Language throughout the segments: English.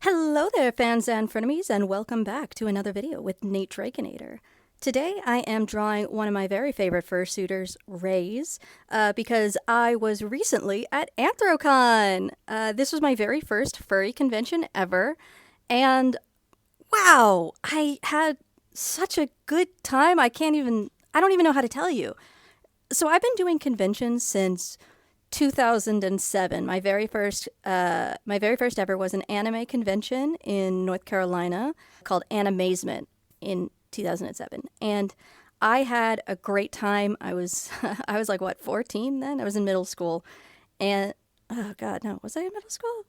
Hello there, fans and frenemies, and welcome back to another video with Draikinator. Today I am drawing one of my very favorite fursuiters, Ray's, because I was recently at Anthrocon. This was my very first furry convention ever, and wow, I had such a good time. I don't even know how to tell you. So I've been doing conventions since 2007. My very first ever was an anime convention in North Carolina called Animazement in 2007, and I had a great time. I was I was like 14 then. I was in middle school, and oh god, no, was I in middle school?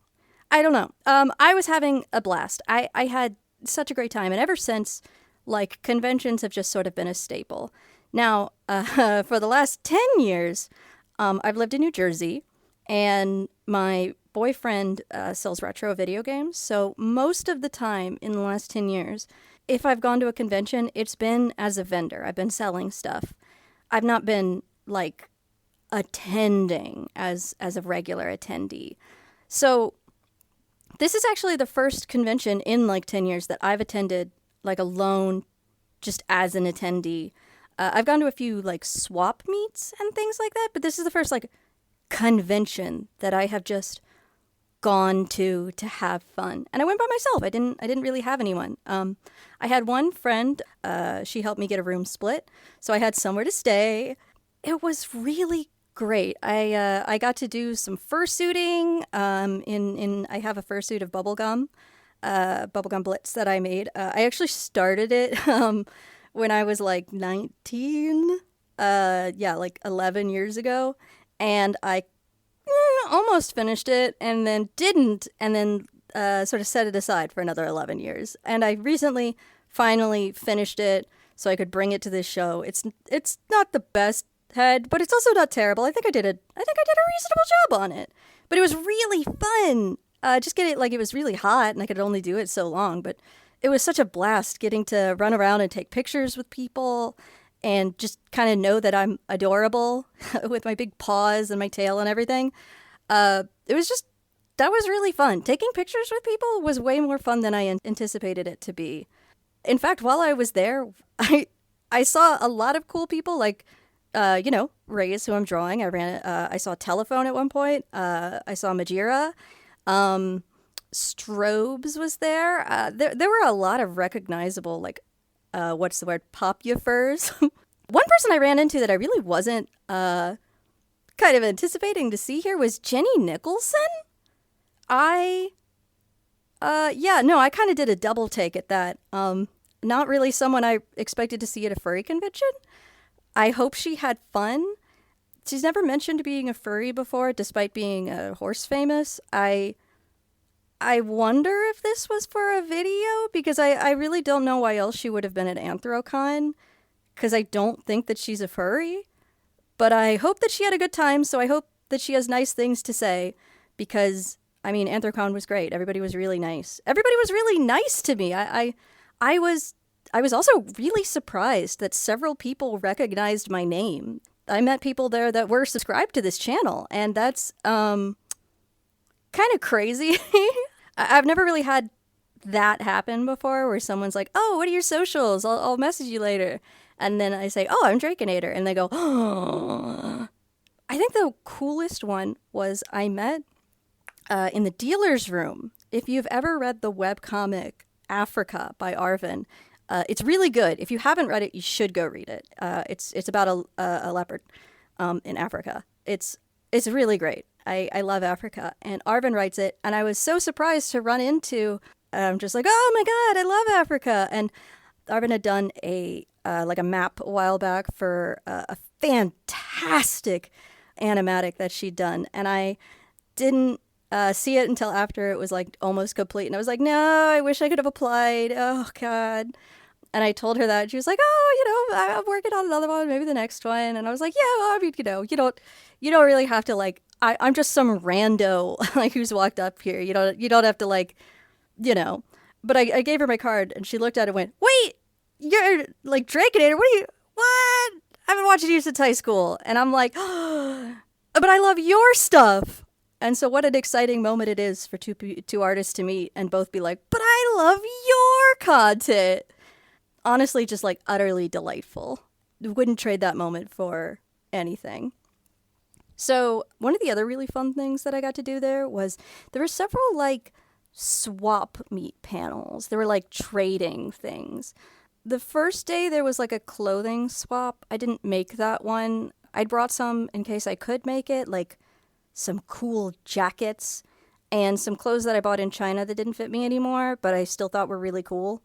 I don't know. I was having a blast. I had such a great time, and ever since, like, conventions have just sort of been a staple. Now, for the last 10 years, I've lived in New Jersey, and my boyfriend sells retro video games. So most of the time in the last 10 years, if I've gone to a convention, it's been as a vendor. I've been selling stuff. I've not been, like, attending as a regular attendee. So this is actually the first convention in, like, 10 years that I've attended, like, alone, just as an attendee. I've gone to a few, like, swap meets and things like that, but this is the first, like, convention that I have just gone to have fun. And I went by myself. I didn't really have anyone. I had one friend. She helped me get a room split, so I had somewhere to stay. It was really great. I got to do some fursuiting. I have a fursuit of bubblegum Blitz that I made. I actually started it when I was like 19, like 11 years ago, and I almost finished it and then didn't, and then sort of set it aside for another 11 years. And I recently finally finished it so I could bring it to this show. It's not the best head, but it's also not terrible. I think I did a reasonable job on it. But it was really fun. Just get it, like, it was really hot and I could only do it so long, but it was such a blast getting to run around and take pictures with people and just kind of know that I'm adorable with my big paws and my tail and everything. That was really fun. Taking pictures with people was way more fun than I anticipated it to be. In fact, while I was there, I saw a lot of cool people, like, Ray's, who I'm drawing. I saw Telephone at one point. I saw Majira. Strobes was there. There were a lot of recognizable, like, popufurs. One person I ran into that I really wasn't kind of anticipating to see here was Jenny Nicholson. I kind of did a double take at that. Not really someone I expected to see at a furry convention. I hope she had fun. She's never mentioned being a furry before, despite being a horse famous. I wonder if this was for a video, because I really don't know why else she would have been at Anthrocon, because I don't think that she's a furry. But I hope that she had a good time, so I hope that she has nice things to say, because, I mean, Anthrocon was great. Everybody was really nice. Everybody was really nice to me. I was also really surprised that several people recognized my name. I met people there that were subscribed to this channel, and that's kind of crazy. I've never really had that happen before, where someone's like, "Oh, what are your socials? I'll message you later." And then I say, "Oh, I'm Draikinator." And they go, "Oh." I think the coolest one was I met in the dealer's room. If you've ever read the webcomic Africa by Arvin, it's really good. If you haven't read it, you should go read it. It's about a leopard in Africa. It's really great. I love Africa, and Arvin writes it, and I was so surprised to run into, just like, oh my god, I love Africa. And Arvin had done a map a while back for a fantastic animatic that she'd done, and I didn't see it until after it was, like, almost complete, and I was like, no, I wish I could have applied. Oh god. And I told her that, and she was like, oh, I'm working on another one, maybe the next one. And I was like, yeah, well, I mean, you don't really have to, like, I'm just some rando, like, who's walked up here. You don't have to, like, But I gave her my card, and she looked at it and went, wait, you're, like, Draikinator? What? I've been watching you since high school. And I'm like, oh, but I love your stuff. And so what an exciting moment it is for two artists to meet and both be like, but I love your content. Honestly, just like utterly delightful. Wouldn't trade that moment for anything. So one of the other really fun things that I got to do there were several like swap meet panels. There were like trading things. The first day there was like a clothing swap. I didn't make that one. I'd brought some in case I could make it, like some cool jackets and some clothes that I bought in China that didn't fit me anymore, but I still thought were really cool.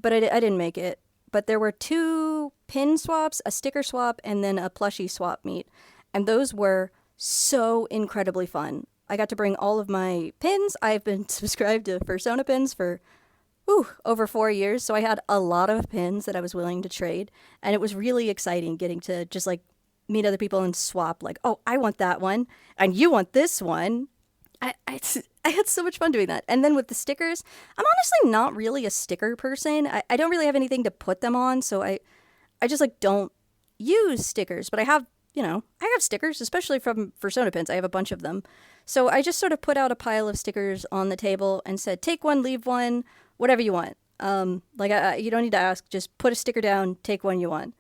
But I didn't make it. But there were 2 pin swaps, a sticker swap, and then a plushie swap meet. And those were so incredibly fun. I got to bring all of my pins. I've been subscribed to Fursona pins for over 4 years, so I had a lot of pins that I was willing to trade. And it was really exciting getting to just like meet other people and swap like, oh, I want that one, and you want this one. I had so much fun doing that. And then with the stickers, I'm honestly not really a sticker person. I don't really have anything to put them on, so I just like don't use stickers. But I have stickers, especially from Fursona pins. I have a bunch of them. So I just sort of put out a pile of stickers on the table and said, take one, leave one, whatever you want. You don't need to ask, just put a sticker down, take one you want.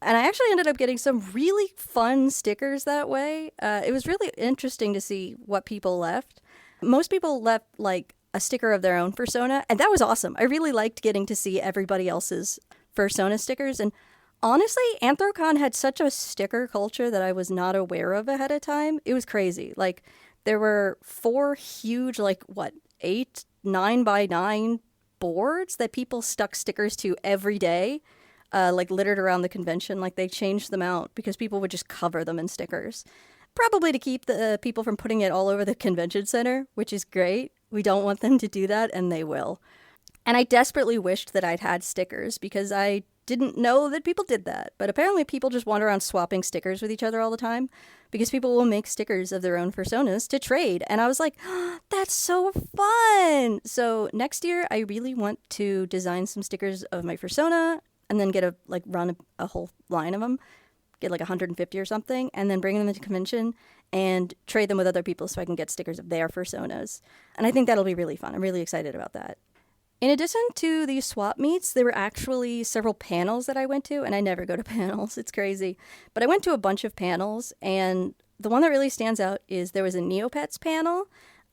And I actually ended up getting some really fun stickers that way. It was really interesting to see what people left. Most people left like a sticker of their own Fursona, and that was awesome. I really liked getting to see everybody else's Fursona stickers. And honestly, Anthrocon had such a sticker culture that I was not aware of ahead of time. It was crazy. Like, there were 4 huge, 8, 9 by 9 boards that people stuck stickers to every day. Littered around the convention. Like, they changed them out because people would just cover them in stickers. Probably to keep the people from putting it all over the convention center, which is great. We don't want them to do that, and they will. And I desperately wished that I'd had stickers because I didn't know that people did that. But apparently people just wander around swapping stickers with each other all the time because people will make stickers of their own Fursonas to trade. And I was like, oh, that's so fun. So next year, I really want to design some stickers of my Fursona and then run a whole line of them, get 150 or something, and then bring them into convention and trade them with other people so I can get stickers of their Fursonas. And I think that'll be really fun. I'm really excited about that. In addition to these swap meets, there were actually several panels that I went to, and I never go to panels. It's crazy. But I went to a bunch of panels, and the one that really stands out is there was a Neopets panel,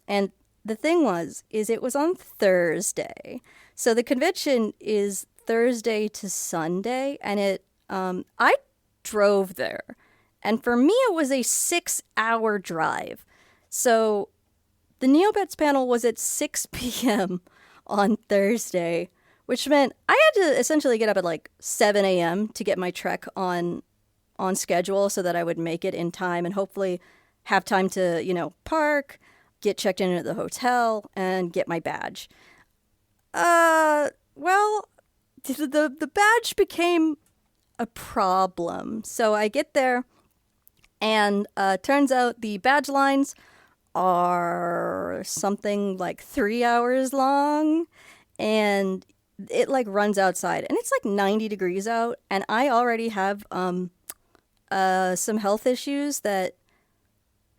and the thing is it was on Thursday. So the convention is Thursday to Sunday, and I drove there. And for me, it was a 6-hour drive. So the Neopets panel was at 6 p.m. on Thursday, which meant I had to essentially get up at 7 a.m. to get my trek on schedule so that I would make it in time and hopefully have time to, park, get checked in at the hotel, and get my badge. Well, the badge became a problem. So I get there, and turns out the badge lines are something like 3 hours long, and it runs outside, and it's 90 degrees out, and I already have some health issues that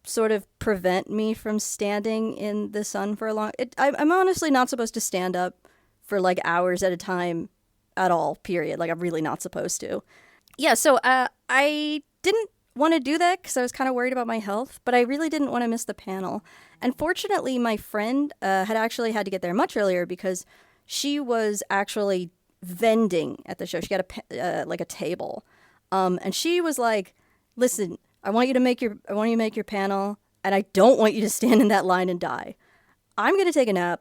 sort of prevent me from standing in the sun for a long. I'm honestly not supposed to stand up for hours at a time at all, period. I'm really not supposed to. Yeah, so I didn't want to do that because I was kind of worried about my health, but I really didn't want to miss the panel. And fortunately, my friend had actually had to get there much earlier because she was actually vending at the show. She got a table, and she was like, "Listen, I want you to make your panel, and I don't want you to stand in that line and die. I'm gonna take a nap.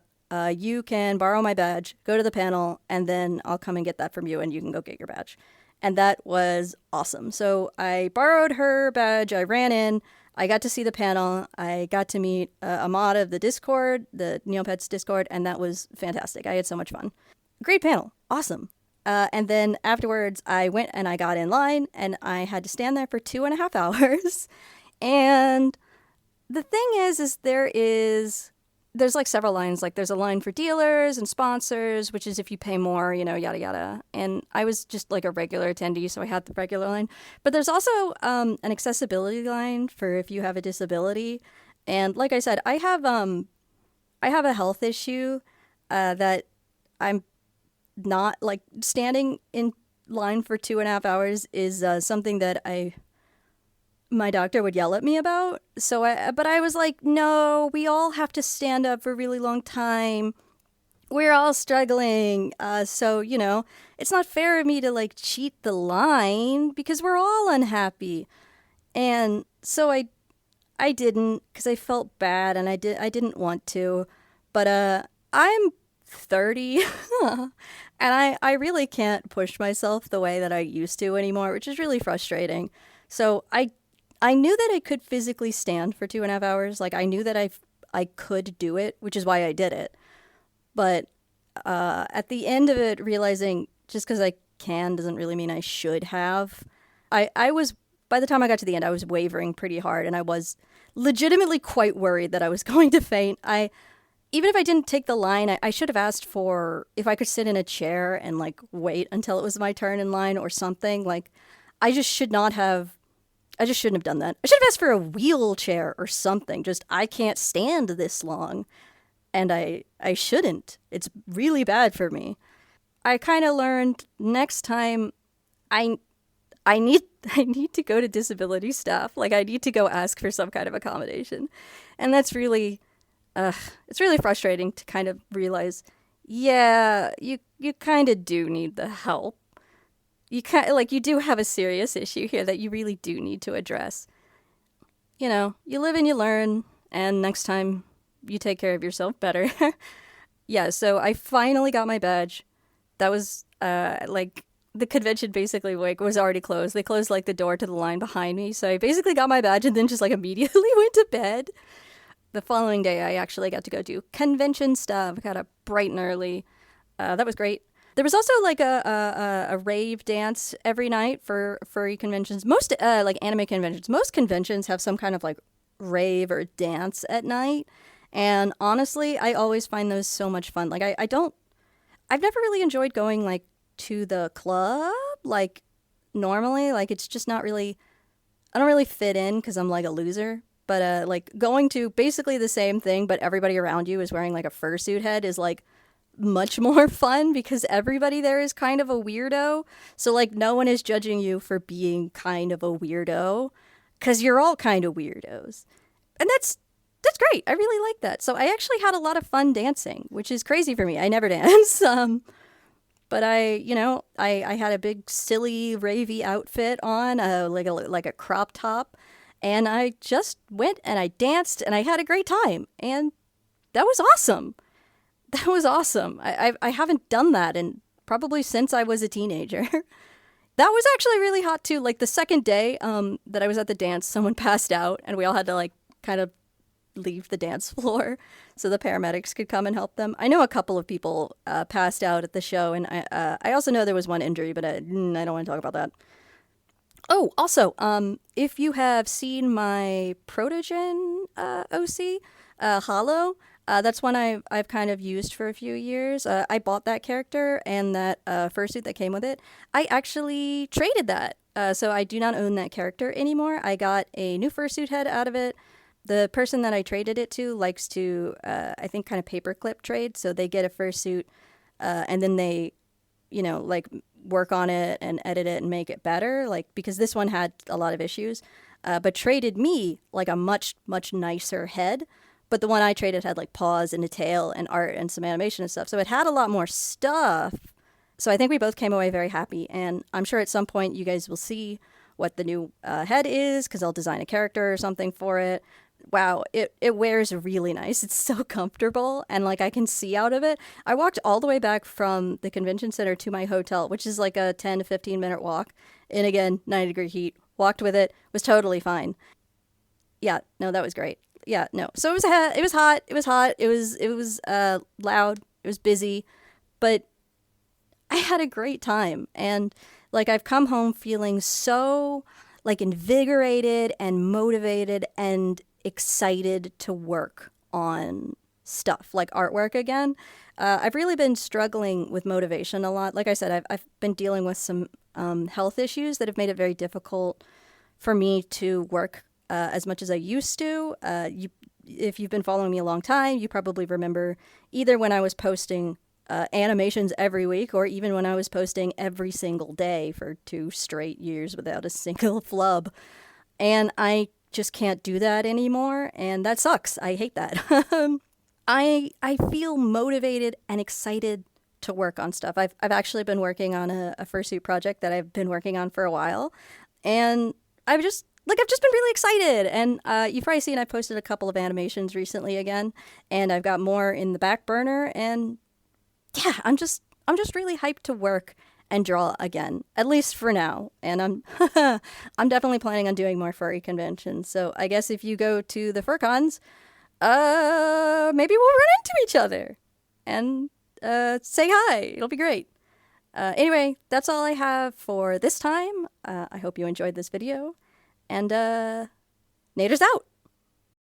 You can borrow my badge, go to the panel, and then I'll come and get that from you, and you can go get your badge." And that was awesome. So I borrowed her badge. I ran in. I got to see the panel. I got to meet a mod of the Discord, the Neopets Discord, and that was fantastic. I had so much fun. Great panel. Awesome. And then afterwards, I went and I got in line, and I had to stand there for 2.5 hours. And the thing is there's several lines. There's a line for dealers and sponsors, which is if you pay more, yada yada. And I was just a regular attendee, so I had the regular line. But there's also an accessibility line for if you have a disability. And like I said, I have a health issue that I'm not like standing in line for 2.5 hours is something that my doctor would yell at me about. But I was like, no, we all have to stand up for a really long time. We're all struggling. So, it's not fair of me to like cheat the line because we're all unhappy. And so I didn't because I felt bad and I didn't want to. But I'm 30 and I really can't push myself the way that I used to anymore, which is really frustrating. So I knew that I could physically stand for 2.5 hours. Like I knew that I could do it, which is why I did it. But at the end of it, realizing just because I can doesn't really mean I should have. I was, by the time I got to the end, I was wavering pretty hard and I was legitimately quite worried that I was going to faint. Even if I didn't take the line, I should have asked for if I could sit in a chair and like wait until it was my turn in line or something. Like I just shouldn't have done that. I should have asked for a wheelchair or something. Just I can't stand this long. And I shouldn't. It's really bad for me. I kind of learned next time I need to go to disability staff. Like I need to go ask for some kind of accommodation. And that's really it's really frustrating to kind of realize, yeah, you kind of do need the help. You do have a serious issue here that you really do need to address. You live and you learn, and next time you take care of yourself better. Yeah, so I finally got my badge. That was the convention basically was already closed. They closed like the door to the line behind me, so I basically got my badge and then just like immediately went to bed. The following day, I actually got to go do convention stuff. Got up bright and early. That was great. There was also like a rave dance every night for furry conventions. Most like anime conventions. Most conventions have some kind of like rave or dance at night. And honestly, I always find those so much fun. Like I've never really enjoyed going like to the club like normally. Like it's just not really, I don't really fit in because I'm like a loser. But like going to basically the same thing, but everybody around you is wearing like a fursuit head is like much more fun because everybody there is kind of a weirdo. So like no one is judging you for being kind of a weirdo because you're all kind of weirdos. And that's great. I really like that. So I actually had a lot of fun dancing, which is crazy for me. I never dance. But I had a big silly ravey outfit on, like a crop top. And I just went and I danced and I had a great time. And that was awesome. That was awesome. I haven't done that in probably since I was a teenager. That was actually really hot too. Like the second day that I was at the dance, someone passed out and we all had to like kind of leave the dance floor so the paramedics could come and help them. I know a couple of people passed out at the show and I also know there was one injury, but I don't want to talk about that. Oh, also, if you have seen my Protogen OC, Hollow, that's one I've kind of used for a few years. I bought that character and that fursuit that came with it. I actually traded that, so I do not own that character anymore. I got a new fursuit head out of it. The person that I traded it to likes to, I think, kind of paperclip trade, so they get a fursuit, and then they, like work on it and edit it and make it better, like because this one had a lot of issues, but traded me like a much nicer head. But the one I traded had like paws and a tail and art and some animation and stuff, so it had a lot more stuff. So I think we both came away very happy, and I'm sure at some point you guys will see what the new head is because I'll design a character or something for it. Wow, it wears really nice. It's so comfortable and like I can see out of it. I walked all the way back from the convention center to my hotel, which is like a 10 to 15 minute walk. And again, 90-degree heat. Walked with it, was totally fine. Yeah, no, that was great. Yeah, no. So it was hot. It was loud. It was busy, but I had a great time. And like I've come home feeling so like invigorated and motivated and excited to work on stuff like artwork again. I've really been struggling with motivation a lot. Like I said, I've been dealing with some health issues that have made it very difficult for me to work as much as I used to. if you've been following me a long time, you probably remember either when I was posting animations every week or even when I was posting every single day for 2 straight years without a single flub. And I just can't do that anymore, and that sucks. I hate that. I feel motivated and excited to work on stuff. I've actually been working on a fursuit project that I've been working on for a while, and I've just been really excited. And you've probably seen I posted a couple of animations recently again, and I've got more in the back burner. And yeah, I'm just really hyped to work and draw again, at least for now. And I'm definitely planning on doing more furry conventions. So I guess if you go to the FurCons, maybe we'll run into each other and say hi. It'll be great. Anyway, that's all I have for this time. I hope you enjoyed this video, and Nader's out.